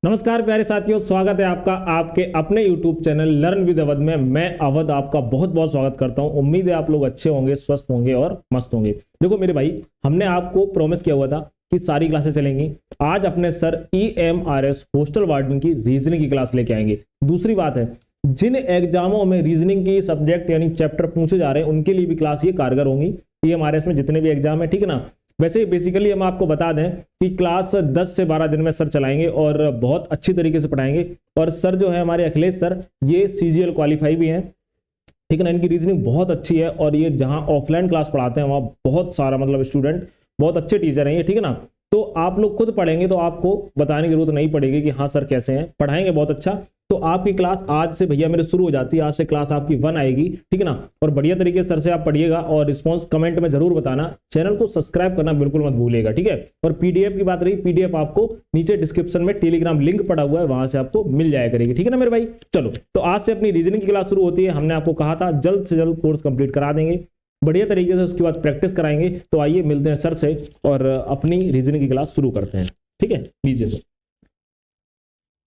नमस्कार प्यारे साथियों, स्वागत है आपका आपके अपने YouTube channel learn with Awadh में। मैं अवध आपका बहुत बहुत स्वागत करता हूं। उम्मीद है आप लोग अच्छे होंगे, स्वस्थ होंगे और मस्त होंगे। देखो मेरे भाई, हमने आपको प्रॉमिस किया हुआ था कि सारी क्लासेस चलेंगी। आज अपने सर EMRS हॉस्टल वार्डन की रीजनिंग की क्लास लेके आएंगे। दूसरी बात है, जिन एग्जामों में रीजनिंग की सब्जेक्ट यानी चैप्टर पूछे जा रहे हैं उनके लिए भी क्लास ये कारगर होंगी। EMRS में जितने भी एग्जाम है, ठीक है ना। वैसे बेसिकली हम आपको बता दें कि क्लास 10 से 12 दिन में सर चलाएंगे और बहुत अच्छी तरीके से पढ़ाएंगे। और सर जो है हमारे अखिलेश सर, ये CGL क्वालिफाई भी हैं, ठीक है ना। इनकी रीजनिंग बहुत अच्छी है और ये जहां ऑफलाइन क्लास पढ़ाते हैं वहां बहुत सारा मतलब स्टूडेंट, बहुत अच्छे टीचर हैं ये, ठीक है ना। तो आप लोग खुद पढ़ेंगे तो आपको बताने की जरूरत नहीं पड़ेगी कि हाँ सर कैसे हैं, पढ़ाएंगे बहुत अच्छा। तो आपकी क्लास आज से भैया मेरे शुरू हो जाती है। आज से क्लास आपकी 1 आएगी, ठीक है ना। और बढ़िया तरीके से सर से आप पढ़िएगा और रिस्पांस कमेंट में जरूर बताना। चैनल को सब्सक्राइब करना बिल्कुल मत भूलिएगा, ठीक है। और PDF की बात रही, PDF आपको नीचे डिस्क्रिप्शन में टेलीग्राम लिंक पड़ा हुआ है, वहां से आपको मिल जाया करेगी, ठीक है ना मेरे भाई। चलो, तो आज से अपनी रीजनिंग की क्लास शुरू होती है। हमने आपको कहा था जल्द से जल्द कोर्स कंप्लीट करा देंगे बढ़िया तरीके से, उसके बाद प्रैक्टिस कराएंगे। तो आइए मिलते हैं सर से और अपनी रीजनिंग की क्लास शुरू करते हैं, ठीक है। लीजिए सर।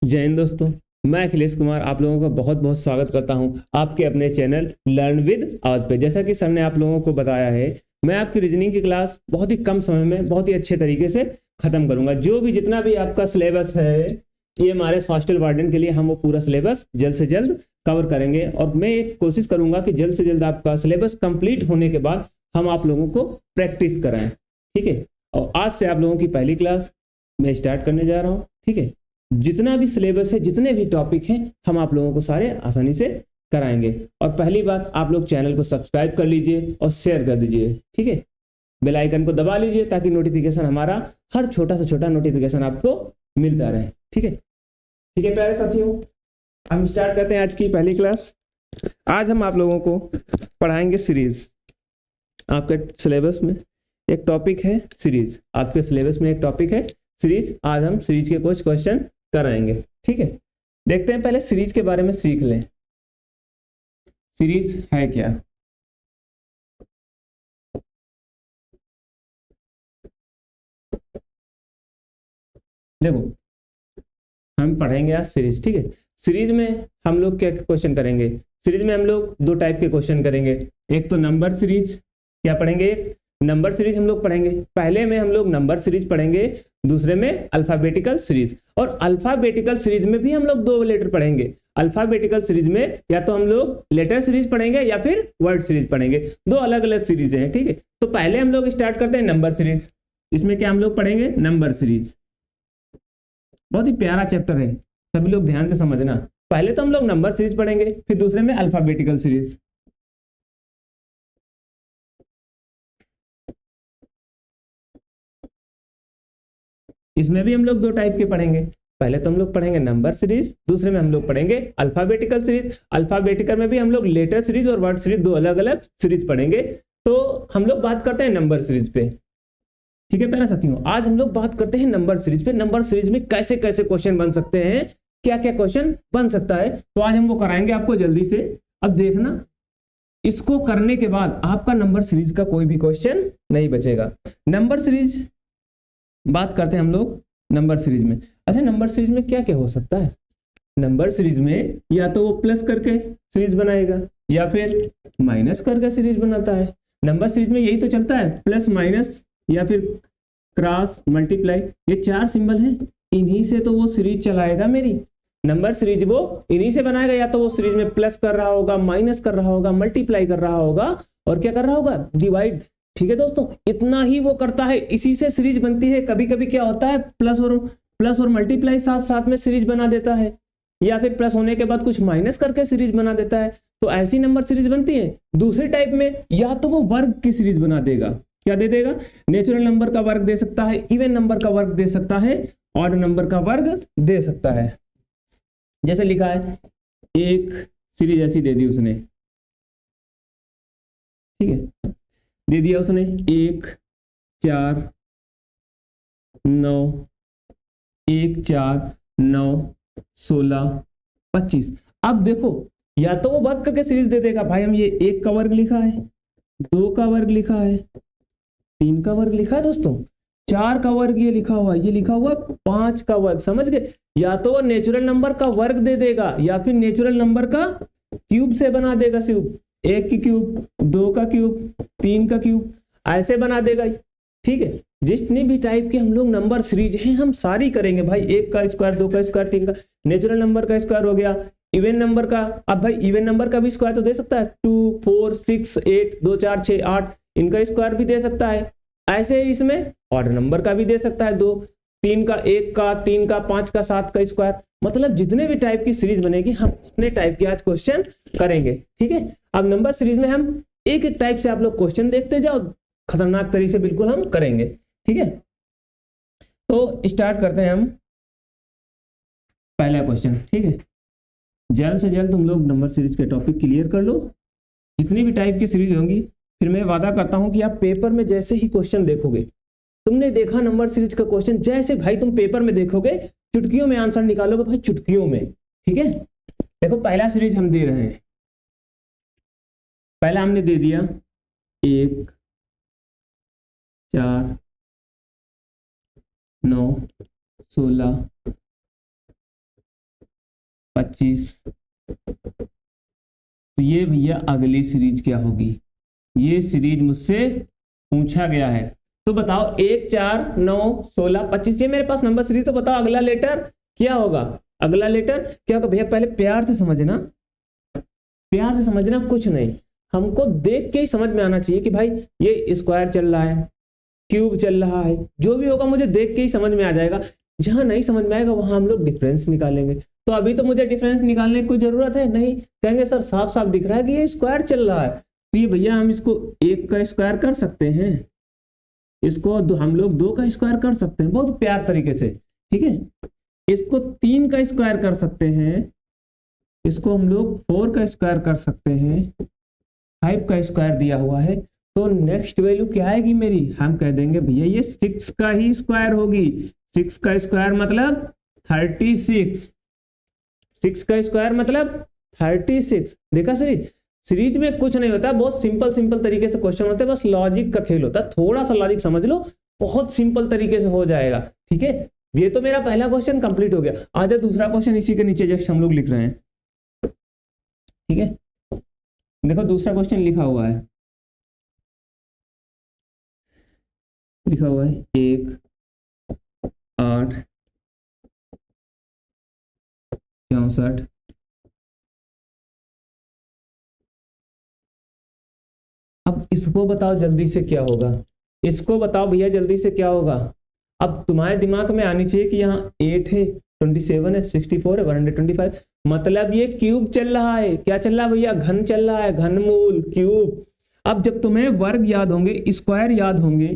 जय हिंद दोस्तों, मैं अखिलेश कुमार आप लोगों का बहुत बहुत स्वागत करता हूं आपके अपने चैनल लर्न विद अवध पे। जैसा कि सर ने आप लोगों को बताया है, मैं आपकी रीजनिंग की क्लास बहुत ही कम समय में बहुत ही अच्छे तरीके से खत्म करूंगा। जो भी जितना भी आपका सिलेबस है EMRS हॉस्टल वार्डन के लिए, हम वो पूरा सिलेबस जल्द से जल्द कवर करेंगे। और मैं एक कोशिश करूंगा कि जल्द से जल्द आपका सिलेबस कंप्लीट होने के बाद हम आप लोगों को प्रैक्टिस कराएं, ठीक है। और आज से आप लोगों की पहली क्लास मैं स्टार्ट करने जा रहा हूँ, ठीक है। जितना भी सिलेबस है, जितने भी टॉपिक हैं, हम आप लोगों को सारे आसानी से कराएंगे। और पहली बात, आप लोग चैनल को सब्सक्राइब कर लीजिए और शेयर कर दीजिए, ठीक है। बेल आइकन को दबा लीजिए ताकि नोटिफिकेशन, हमारा हर छोटा से छोटा नोटिफिकेशन आपको मिलता रहे, ठीक है। ठीक है प्यारे साथियों, हम स्टार्ट करते हैं आज की पहली क्लास। आज हम आप लोगों को पढ़ाएंगे सीरीज। आपके सिलेबस में एक टॉपिक है सीरीज, आपके सिलेबस में एक टॉपिक है सीरीज। आज हम सीरीज के कुछ क्वेश्चन कराएंगे, ठीक है। देखते हैं, पहले सीरीज के बारे में सीख लें। सीरीज है क्या? देखो, हम पढ़ेंगे आज सीरीज, ठीक है। सीरीज में हम लोग क्या क्वेश्चन करेंगे? सीरीज में हम लोग 2 टाइप के क्वेश्चन करेंगे। एक तो नंबर सीरीज, क्या पढ़ेंगे? एक नंबर सीरीज हम लोग पढ़ेंगे। पहले में हम लोग नंबर सीरीज पढ़ेंगे, दूसरे में अल्फाबेटिकल सीरीज। और अल्फाबेटिकल सीरीज में भी हम लोग 2 लेटर पढ़ेंगे। अल्फाबेटिकल सीरीज में या तो हम लोग लेटर सीरीज पढ़ेंगे या फिर वर्ड सीरीज पढ़ेंगे। 2 अलग अलग सीरीज हैं, ठीक है। तो पहले हम लोग स्टार्ट करते हैं नंबर सीरीज। इसमें क्या हम लोग पढ़ेंगे? Number series. बहुत ही प्यारा चैप्टर है, सभी लोग ध्यान से समझना। पहले तो हम लोग नंबर सीरीज पढ़ेंगे, फिर दूसरे में अल्फाबेटिकल सीरीज। इसमें भी हम लोग 2 टाइप के पढ़ेंगे। पहले तो हम लोग पढ़ेंगे नंबर सीरीज, दूसरे में हम लोग पढ़ेंगे अल्फाबेटिकल सीरीज। अल्फाबेटिकल में भी हम लोग लेटर सीरीज और वर्ड सीरीज 2 अलग अलग सीरीज पढ़ेंगे। तो हम लोग बात करते हैं नंबर सीरीज पे, ठीक है प्यारे साथियों। आज हम लोग बात करते हैं नंबर सीरीज पे। नंबर सीरीज में कैसे कैसे क्वेश्चन बन सकते हैं, क्या क्या क्वेश्चन बन सकता है, तो आज हम वो कराएंगे आपको जल्दी से। अब देखना, इसको करने के बाद आपका नंबर सीरीज का कोई भी क्वेश्चन नहीं बचेगा। नंबर सीरीज बात करते हैं हम लोग नंबर सीरीज में। अच्छा, नंबर सीरीज में क्या क्या हो सकता है? नंबर सीरीज में या तो वो प्लस करके सीरीज बनाएगा या फिर माइनस करके सीरीज बनाता है। नंबर सीरीज में यही तो चलता है, प्लस माइनस या फिर क्रॉस मल्टीप्लाई। ये 4 सिंबल हैं, इन्हीं से तो वो सीरीज चलाएगा मेरी। नंबर सीरीज वो इन्हीं से बनाएगा, या तो वो सीरीज में प्लस कर रहा होगा, माइनस कर रहा होगा, मल्टीप्लाई कर रहा होगा और क्या कर रहा होगा? डिवाइड। ठीक है दोस्तों, इतना ही वो करता है, इसी से सीरीज बनती है। कभी कभी क्या होता है, प्लस और मल्टीप्लाई साथ साथ में सीरीज बना देता है, या फिर प्लस होने के बाद कुछ माइनस करके सीरीज बना देता है। तो ऐसी नंबर सीरीज बनती है। दूसरे टाइप में या तो वो वर्ग की सीरीज बना देगा, क्या दे देगा? नेचुरल नंबर का वर्ग दे सकता है, इवन नंबर का वर्ग दे सकता है, ऑड नंबर का वर्ग दे सकता है। जैसे लिखा है, एक सीरीज ऐसी दे दी उसने, ठीक है, दे दिया उसने 1 4 9, 1 4 9 16 25। अब देखो, या तो वो वर्ग करके सीरीज दे देगा, भाई हम ये 1 का वर्ग लिखा है, 2 का वर्ग लिखा है, 3 का वर्ग लिखा है दोस्तों, 4 का वर्ग ये लिखा हुआ है, ये लिखा हुआ 5 का वर्ग, समझ गए। या तो वो नेचुरल नंबर का वर्ग दे देगा या फिर नेचुरल नंबर का क्यूब से बना देगा, सिर्फ 1 की क्यूब, 2 का क्यूब, 3 का क्यूब, ऐसे बना देगा। ठीक है, जितनी भी टाइप के हम लोग नंबर सीरीज हैं हम सारी करेंगे भाई। 1 का स्क्वायर, 2 का स्क्वायर, 3 का, नेचुरल नंबर का स्क्वायर हो गया, इवन नंबर का। अब भाई इवन नंबर का भी स्क्वायर तो दे सकता है, 2 4 6 8, 2 4 6 8, इनका स्क्वायर भी दे सकता है। ऐसे ही इसमें ऑड नंबर का भी दे सकता है, 2 3 का, 1 का, 3 का, 5 का, 7 का स्क्वायर। मतलब जितने भी टाइप की सीरीज बनेगी हम उतने टाइप के आज क्वेश्चन करेंगे। ठीक है, अब नंबर सीरीज में हम एक एक टाइप से आप लोग क्वेश्चन देखते जाओ, खतरनाक तरीके से बिल्कुल हम करेंगे। ठीक है, तो स्टार्ट करते हैं हम पहला क्वेश्चन। ठीक है, जल्द से जल्द तुम लोग नंबर सीरीज के टॉपिक क्लियर कर लो, जितनी भी टाइप की सीरीज होंगी। फिर मैं वादा करता हूं कि आप पेपर में जैसे ही क्वेश्चन देखोगे, तुमने देखा नंबर सीरीज का क्वेश्चन, जैसे भाई तुम पेपर में देखोगे चुटकियों में आंसर निकालोगे भाई, चुटकियों में। ठीक है, देखो पहला सीरीज हम दे रहे हैं, पहला हमने दे दिया 1 4 9 16 25। तो ये भैया अगली सीरीज क्या होगी, ये सीरीज मुझसे पूछा गया है। तो बताओ 1 4 9 16 25, ये मेरे पास नंबर सीरीज। तो बताओ अगला लेटर क्या होगा, अगला लेटर क्या होगा भैया। पहले प्यार से समझना, प्यार से समझना, कुछ नहीं, हमको देख के ही समझ में आना चाहिए कि भाई ये स्क्वायर चल रहा है, क्यूब चल रहा है, जो भी होगा मुझे देख के ही समझ में आ जाएगा। जहां नहीं समझ में आएगा वहां हम लोग डिफरेंस निकालेंगे। तो अभी तो मुझे डिफरेंस निकालने की कोई जरूरत है नहीं, कहेंगे सर साफ साफ दिख रहा है कि ये स्क्वायर चल रहा है। तो ये भैया हम इसको 1 का स्क्वायर कर सकते हैं, इसको हम लोग 2 का स्क्वायर कर सकते हैं बहुत प्यार तरीके से। ठीक है, इसको 3 का स्क्वायर कर सकते हैं, इसको हम लोग 4 का स्क्वायर कर सकते हैं, 5 का स्क्वायर दिया हुआ है। तो नेक्स्ट वैल्यू क्या आएगी मेरी, हम कह देंगे भैया ये 6 का ही स्क्वायर होगी। 6 का स्क्वायर मतलब 36, 6 का स्क्वायर मतलब 36। देखा सीरीज, सीरीज में कुछ नहीं होता, बहुत सिंपल सिंपल तरीके से क्वेश्चन होते हैं, बस लॉजिक का खेल होता है। थोड़ा सा लॉजिक समझ लो, बहुत सिंपल तरीके से हो जाएगा। ठीक है, ये तो मेरा पहला क्वेश्चन कंप्लीट हो गया। आ जाए दूसरा क्वेश्चन, इसी के नीचे जस्ट हम लोग लिख रहे हैं। ठीक है, देखो दूसरा क्वेश्चन लिखा हुआ है, लिखा हुआ है 1 8 64। अब इसको बताओ जल्दी से क्या होगा, इसको बताओ भैया जल्दी से क्या होगा। अब तुम्हारे दिमाग में आनी चाहिए कि यहाँ 8 है, 27 है, 64 है, 125, मतलब ये क्यूब चल रहा है। क्या चल रहा है भैया, घन चल रहा है, घनमूल क्यूब। अब जब तुम्हें वर्ग याद होंगे, स्क्वायर याद होंगे,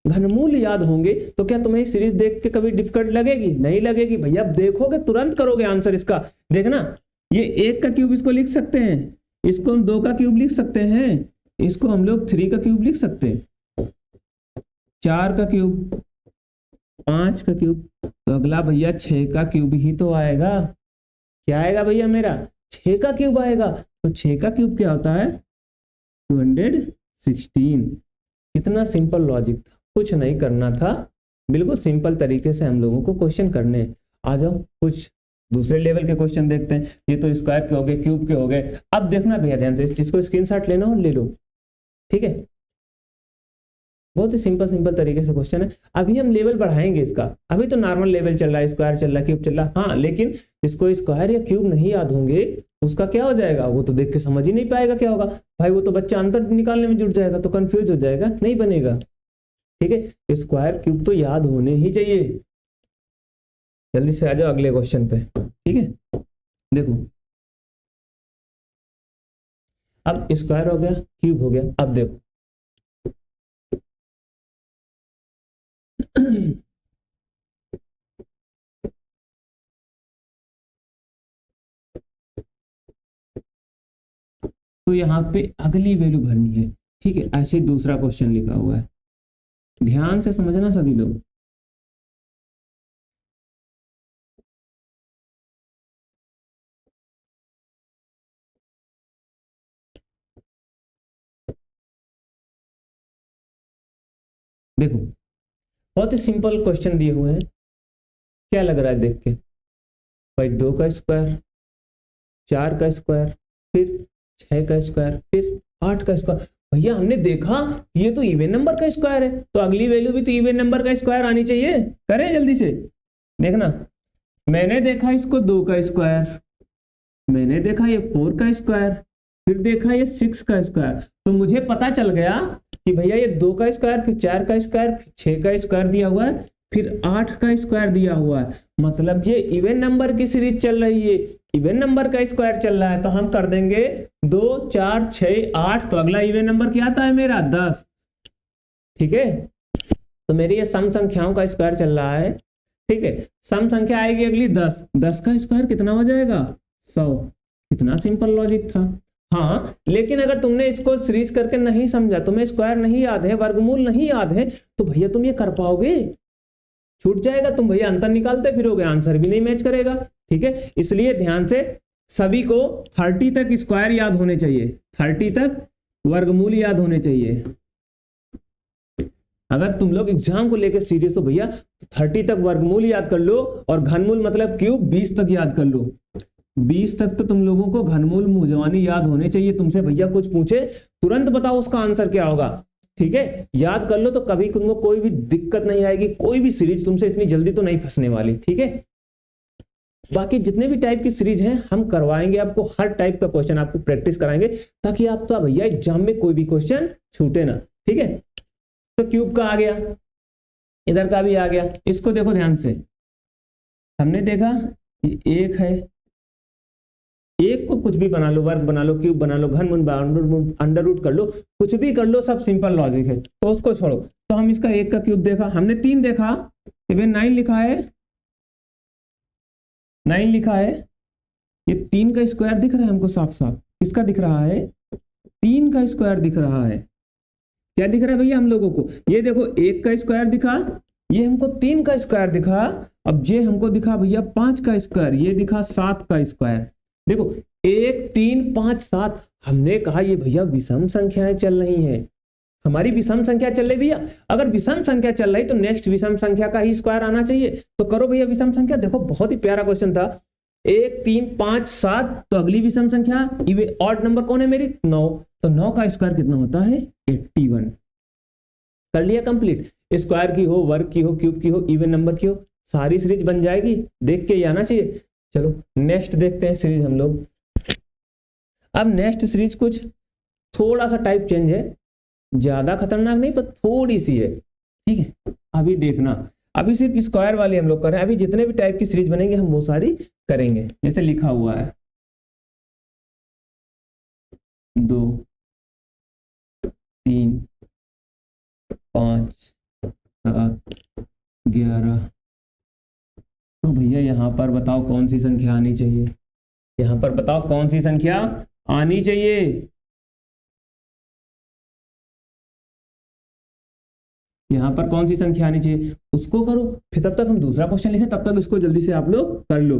घनमूल याद होंगे, तो क्या तुम्हें सीरीज देख के कभी डिफिकल्ट लगेगी, नहीं लगेगी भैया। देखोगे तुरंत करोगे आंसर इसका। देखना, ये 1 का क्यूब इसको लिख सकते हैं, इसको हम 2 का क्यूब लिख सकते हैं, इसको हम लोग 3 का क्यूब लिख सकते हैं, 4 का क्यूब, 5 का क्यूब। तो अगला भैया 6 का क्यूब ही तो आएगा। क्या आएगा भैया मेरा, 6 का क्यूब आएगा। तो 6 का क्यूब क्या होता है, 216। कितना सिंपल लॉजिक था, कुछ नहीं करना था, बिल्कुल सिंपल तरीके से हम लोगों को क्वेश्चन करने। आ जाओ कुछ दूसरे लेवल के क्वेश्चन देखते हैं। ये तो स्क्वायर के हो गए, क्यूब के हो गए। अब देखना भैया ध्यान से, इस चीज को स्क्रीनशॉट लेना हो ले लो। ठीक है, बहुत ही सिंपल सिंपल तरीके से क्वेश्चन है। अभी हम लेवल बढ़ाएंगे इसका, अभी तो नॉर्मल लेवल चल रहा है, स्क्वायर चल रहा है, क्यूब चल रहा है। हाँ, लेकिन इसको स्क्वायर या क्यूब नहीं याद होंगे, उसका क्या हो जाएगा, वो तो देख के समझ ही नहीं पाएगा क्या होगा भाई। वो तो बच्चा अंतर निकालने में जुट जाएगा, तो कंफ्यूज हो जाएगा, नहीं बनेगा। ठीक है, स्क्वायर क्यूब तो याद होने ही चाहिए। जल्दी से आ जाओ अगले क्वेश्चन पे। ठीक है, देखो अब स्क्वायर हो गया, क्यूब हो गया। अब देखो तो यहाँ पे अगली वैल्यू भरनी है। ठीक है, ऐसे दूसरा क्वेश्चन लिखा हुआ है, ध्यान से समझना सभी लोग। देखो बहुत ही सिंपल क्वेश्चन दिए हुए हैं। क्या लग रहा है देख के? भाई 2 का स्क्वायर, 4 का स्क्वायर, फिर 6 का स्क्वायर, फिर 8 का स्क्वायर। भैया हमने देखा ये तो इवन नंबर का स्क्वायर है, तो अगली वैल्यू भी तो इवन नंबर का स्क्वायर आनी चाहिए। करें जल्दी से, देखना। मैंने देखा इसको 2 का स्क्वायर, मैंने देखा ये 4 का स्क्वायर, फिर देखा ये 6 का स्क्वायर। तो मुझे पता चल गया कि भैया ये 2 का स्क्वायर, फिर 4 का स्क्वायर, फिर 6 का स्क्वायर दिया हुआ है, फिर 8 का स्क्वायर दिया हुआ है। मतलब ये इवन नंबर की सीरीज चल रही है, इवन नंबर का स्क्वायर चल रहा है। तो हम कर देंगे 2, 4, 6, 8। तो अगला इवन नंबर क्या आता है मेरा? 10। ठीक है, तो मेरी ये सम संख्याओं का स्क्वायर चल रहा है। ठीक है, सम संख्या आएगी अगली 10। 10 का स्क्वायर कितना हो जाएगा? 100। कितना सिंपल लॉजिक था। हाँ, लेकिन अगर तुमने इसको सीरीज करके नहीं समझा, तुम्हें स्क्वायर नहीं याद है, वर्गमूल नहीं याद है, तो भैया तुम ये कर पाओगे? छूट जाएगा। तुम भैया अंतर निकालते फिरोगे, आंसर भी नहीं मैच करेगा। ठीक है, इसलिए ध्यान से सभी को 30 तक स्क्वायर याद होने चाहिए, 30 तक वर्गमूल याद होने चाहिए। अगर तुम लोग एग्जाम को लेकर सीरियस हो भैया, तो 30 तक वर्गमूल याद कर लो, और घनमूल मतलब क्यूब 20 तक याद कर लो। 20 तक तो तुम लोगों को घनमूल मुंहजबानी याद होने चाहिए। तुमसे भैया कुछ पूछे, तुरंत बताओ उसका आंसर क्या होगा। ठीक है, याद कर लो, तो कभी तुमको कोई भी दिक्कत नहीं आएगी, कोई भी सीरीज तुमसे इतनी जल्दी तो नहीं फंसने वाली। ठीक है, बाकी जितने भी टाइप की सीरीज हैं हम करवाएंगे आपको, हर टाइप का क्वेश्चन आपको प्रैक्टिस कराएंगे, ताकि आपका भैया एग्जाम में कोई भी क्वेश्चन छूटे ना। ठीक है, तो क्यूब का आ गया, इधर का भी आ गया। इसको देखो ध्यान से, हमने देखा ये 1 है, 1 को कुछ भी बना लो, वर्ग बना लो, क्यूब बना लो, घनमूल अंडर रूट कर लो, कुछ भी कर लो, सब सिंपल लॉजिक है। तो उसको छोड़ो। तो हम इसका 1 का क्यूब देखा, हमने 3 देखा, 9 लिखा है, 9 लिखा है। ये 3 का स्क्वायर दिख रहा है हमको साफ साफ। किसका दिख रहा है? 3 का स्क्वायर दिख रहा है। क्या दिख रहा है भैया हम लोगों को? ये देखो 1 का स्क्वायर दिखा, ये हमको 3 का स्क्वायर दिखा, अब ये हमको दिखा भैया 5 का स्क्वायर, ये दिखा 7 का स्क्वायर। देखो 1, 3, 5, 7। हमने कहा ये भैया विषम संख्याएं चल रही हैं, हमारी विषम संख्या चल रही भैया। अगर विषम संख्या चल रही तो नेक्स्ट विषम संख्या का ही स्क्वायर आना चाहिए। तो करो भैया विषम संख्या। देखो बहुत ही प्यारा क्वेश्चन था। 1, 3, 5, 7, तो अगली विषम संख्या ऑड नंबर कौन है मेरी? 9। तो 9 का स्क्वायर कितना होता है? 81। कर लिया कंप्लीट। स्क्वायर की हो, वर्ग की हो, क्यूब की हो, इवन नंबर की हो, सारी सीरीज बन जाएगी। देख के ही आना चाहिए। चलो नेक्स्ट देखते हैं सीरीज हम लोग। अब नेक्स्ट सीरीज कुछ थोड़ा सा टाइप चेंज है, ज्यादा खतरनाक नहीं पर थोड़ी सी है। ठीक है, अभी देखना, अभी सिर्फ स्क्वायर वाली हम लोग कर रहे हैं। अभी जितने भी टाइप की सीरीज बनेंगे हम वो सारी करेंगे। जैसे लिखा हुआ है 2, 3, 5, 7, 11। तो भैया यहाँ पर बताओ कौन सी संख्या आनी चाहिए? यहाँ पर बताओ कौन सी संख्या आनी चाहिए? यहाँ पर कौन सी संख्या आनी चाहिए उसको करो। फिर तब तक हम दूसरा क्वेश्चन लिखें, तब तक इसको जल्दी से आप लोग कर लो।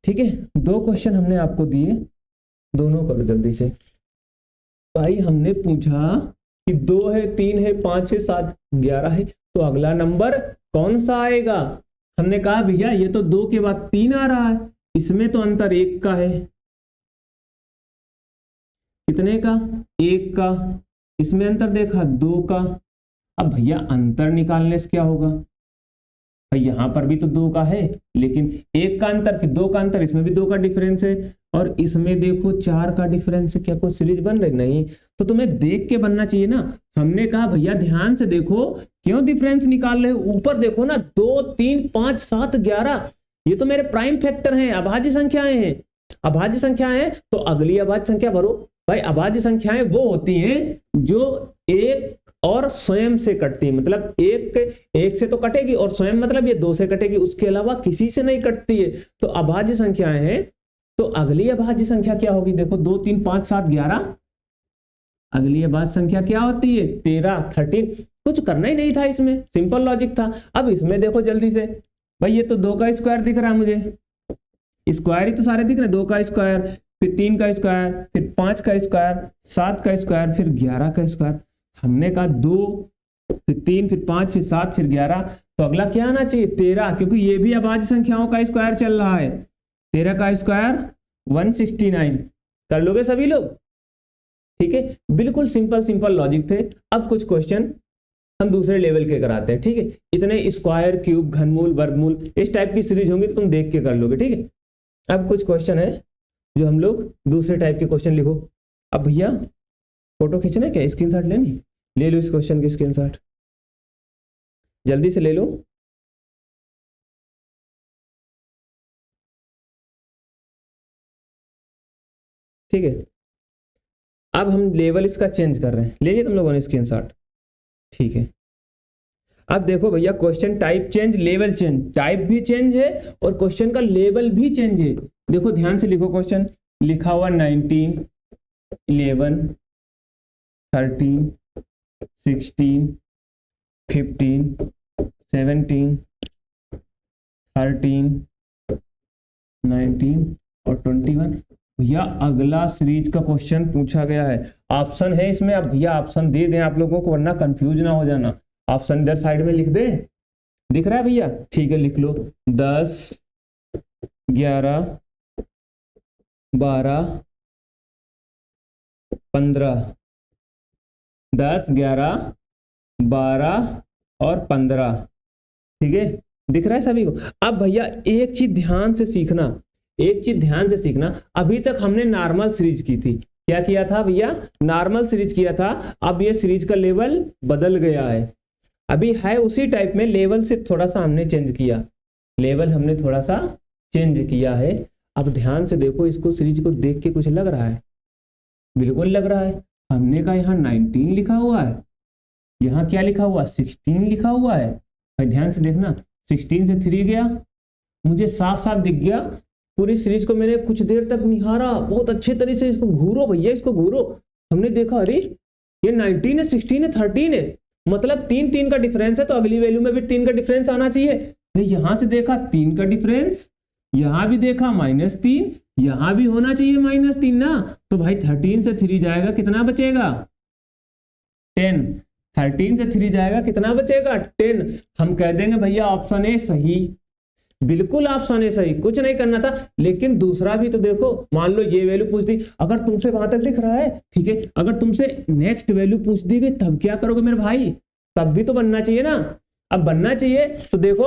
ठीक है, 2 क्वेश्चन हमने आपको दिए, दोनों करो जल्दी से। भाई हमने पूछा कि 2 है, 3 है, 5 है, 7, 11 है, तो अगला नंबर कौन सा आएगा? हमने कहा भैया ये तो 2 के बाद 3 आ रहा है, इसमें तो अंतर 1 का है। कितने का? 1 का। इसमें अंतर देखा 2 का। अब भैया अंतर निकालने से क्या होगा? भाई यहां पर भी तो 2 का है, लेकिन 1 का अंतर, फिर 2 का अंतर, इसमें भी 2 का डिफरेंस है, और इसमें देखो 4 का डिफरेंस है। क्या कोई सीरीज बन रही? नहीं। तो तुम्हें देख के बनना चाहिए ना। हमने कहा भैया ध्यान से देखो, क्यों डिफरेंस निकाल रहे हो? ऊपर देखो ना, 2, 3, 5, 7, 11, ये तो मेरे प्राइम फैक्टर हैं, अभाज्य संख्याएं हैं। अभाज्य संख्याएं हैं तो अगली अभाज्य संख्या भरो। भाई अभाज्य संख्याएं वो होती हैं जो एक और स्वयं से कटती है, मतलब एक से तो कटेगी, और स्वयं मतलब ये 2 से कटेगी, उसके अलावा किसी से नहीं कटती है। तो अभाज्य संख्याएं हैं, तो अगली अभाज्य संख्या क्या होगी? देखो 2, 3, 5, 7, 11, अगली अभाज्य संख्या क्या होती है? 13, 13। कुछ करना ही नहीं था इसमें, सिंपल लॉजिक था। अब इसमें देखो जल्दी से, भाई ये तो 2 का स्क्वायर दिख रहा है मुझे, स्क्वायर ही तो सारे दिख रहे हैं, 2 का स्क्वायर, फिर 3 का स्क्वायर, फिर 5 का स्क्वायर, 7 का स्क्वायर, फिर 11 का स्क्वायर। हमने कहा 2, फिर 3, फिर 5, फिर 7, फिर 11, तो अगला क्या आना चाहिए 13, क्योंकि ये भी अभाज्य संख्याओं का स्क्वायर चल रहा है। 13 का स्क्वायर 169। कर लोगे सभी लोग? ठीक है, बिल्कुल सिंपल लॉजिक थे। अब कुछ क्वेश्चन हम दूसरे लेवल के कराते हैं, ठीक है। इतने स्क्वायर, क्यूब, घनमूल, वर्गमूल, इस टाइप की सीरीज होंगी तो तुम देख के कर लोगे, ठीक है। अब कुछ क्वेश्चन है जो हम लोग दूसरे टाइप के क्वेश्चन लिखो। अब भैया फोटो खींचना है क्या, स्क्रीनशॉट लेनी? ले लो इस क्वेश्चन की स्क्रीनशॉट, जल्दी से ले लो। ठीक है, अब हम लेवल इसका चेंज कर रहे हैं, ले लिया तुम लोगों ने स्क्रीनशॉट? ठीक है, अब देखो भैया question type change, level change, type भी चेंज है और क्वेश्चन का लेवल भी चेंज है। देखो ध्यान से लिखो, क्वेश्चन लिखा हुआ 19, 11, 13, 16, 15, 17, 13, 19 और 21। भैया अगला सीरीज का क्वेश्चन पूछा गया है, ऑप्शन है इसमें। अब भैया ऑप्शन दे दें आप लोगों को, वरना कंफ्यूज ना हो जाना। ऑप्शन इधर साइड में लिख दे, दिख रहा है भैया? ठीक है, लिख लो 10, 11, 12, 15। 10, 11, 12 और 15, ठीक है, दिख रहा है सभी को? अब भैया एक चीज ध्यान से सीखना, एक चीज ध्यान से सीखना। अभी तक हमने नॉर्मल सीरीज की थी, क्या किया था भैया? नॉर्मल सीरीज किया था। अब ये सीरीज का लेवल बदल गया है, अभी है उसी टाइप में, लेवल से थोड़ा सा हमने चेंज किया, लेवल हमने थोड़ा सा चेंज किया है। अब ध्यान से देखो, इसको सीरीज को देख के कुछ लग रहा है? बिल्कुल लग रहा है। हमने कहा यहाँ 19 लिखा हुआ है, यहाँ क्या लिखा हुआ? 16 लिखा हुआ है। भाई ध्यान से देखना, 16 से 3 गया, मुझे साफ साफ दिख गया। पूरी सीरीज को मैंने कुछ देर तक निहारा, बहुत अच्छे तरीके से। इसको घूरो भैया, इसको घूरो। हमने देखा अरे ये 19 है, 16 है, 13 है, मतलब 3 का डिफरेंस है, तो अगली वैल्यू में भी 3 का डिफरेंस आना चाहिए। भाई यहां से देखा 3 का डिफरेंस, यहां भी देखा -3, यहां भी होना चाहिए -3 ना। तो भाई 13 से 3 जाएगा, कितना बचेगा? 10। 13 से 3 जाएगा, कितना बचेगा? 10। हम कह देंगे भैया ऑप्शन ए सही, बिल्कुल ऑप्शन ए सही, कुछ नहीं करना था। लेकिन दूसरा भी तो देखो, मान लो ये वैल्यू पूछ दी, अगर तुमसे वहां तक लिख रहा है, ठीक है, अगर तुमसे नेक्स्ट वैल्यू पूछ दी गई तब क्या करोगे मेरे भाई? तब भी तो बनना चाहिए ना। अब बनना चाहिए तो देखो,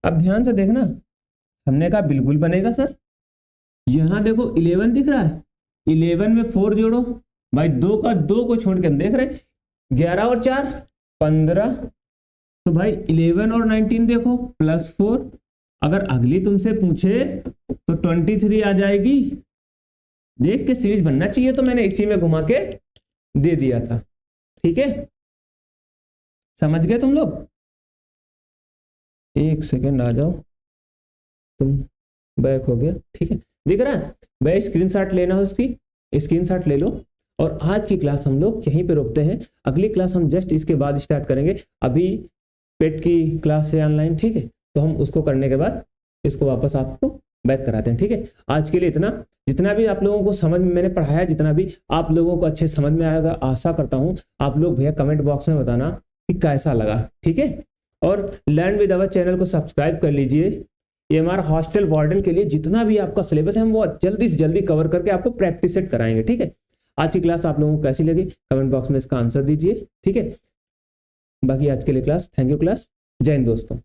अब ध्यान से देखना, हमने कहा बिल्कुल बनेगा सर। यहां देखो 11 दिख रहा है, 11 में 4 जोड़ो भाई, 2 को छोड़ के हम देख रहे हैं, 11 और 4 15, तो भाई 11 और 19 देखो +4। अगर अगली तुमसे पूछे तो 23 आ जाएगी। देख के सीरीज बनना चाहिए, तो मैंने इसी में घुमा के दे दिया था। ठीक है, समझ गए तुम लोग? एक सेकंड आ जाओ, तुम बैक हो गया, ठीक है, दिख रहा है? भाई स्क्रीनशॉट लेना हो इसकी, स्क्रीनशॉट ले लो। और आज की क्लास हम लोग यहीं पे रोकते हैं, अगली क्लास हम जस्ट इसके बाद स्टार्ट करेंगे। अभी पेट की क्लास है ऑनलाइन, ठीक है, तो हम उसको करने के बाद इसको वापस आपको बैक कराते हैं। ठीक है, आज के लिए इतना। जितना भी आप लोगों को समझ में मैंने पढ़ाया, जितना भी आप लोगों को अच्छे समझ में आएगा, आशा करता हूं आप लोग भैया कमेंट बॉक्स में बताना कि कैसा लगा। ठीक है, और लर्न विद अवर चैनल को सब्सक्राइब कर लीजिए। ये हमारा हॉस्टल वार्डन के लिए जितना भी आपका सिलेबस है, हम वो जल्दी से जल्दी कवर करके आपको प्रैक्टिस सेट कराएंगे। ठीक है, आज की क्लास आप लोगों को कैसी लगी कमेंट बॉक्स में इसका आंसर दीजिए। ठीक है, बाकी आज के लिए क्लास, थैंक यू क्लास, जय हिंद दोस्तों।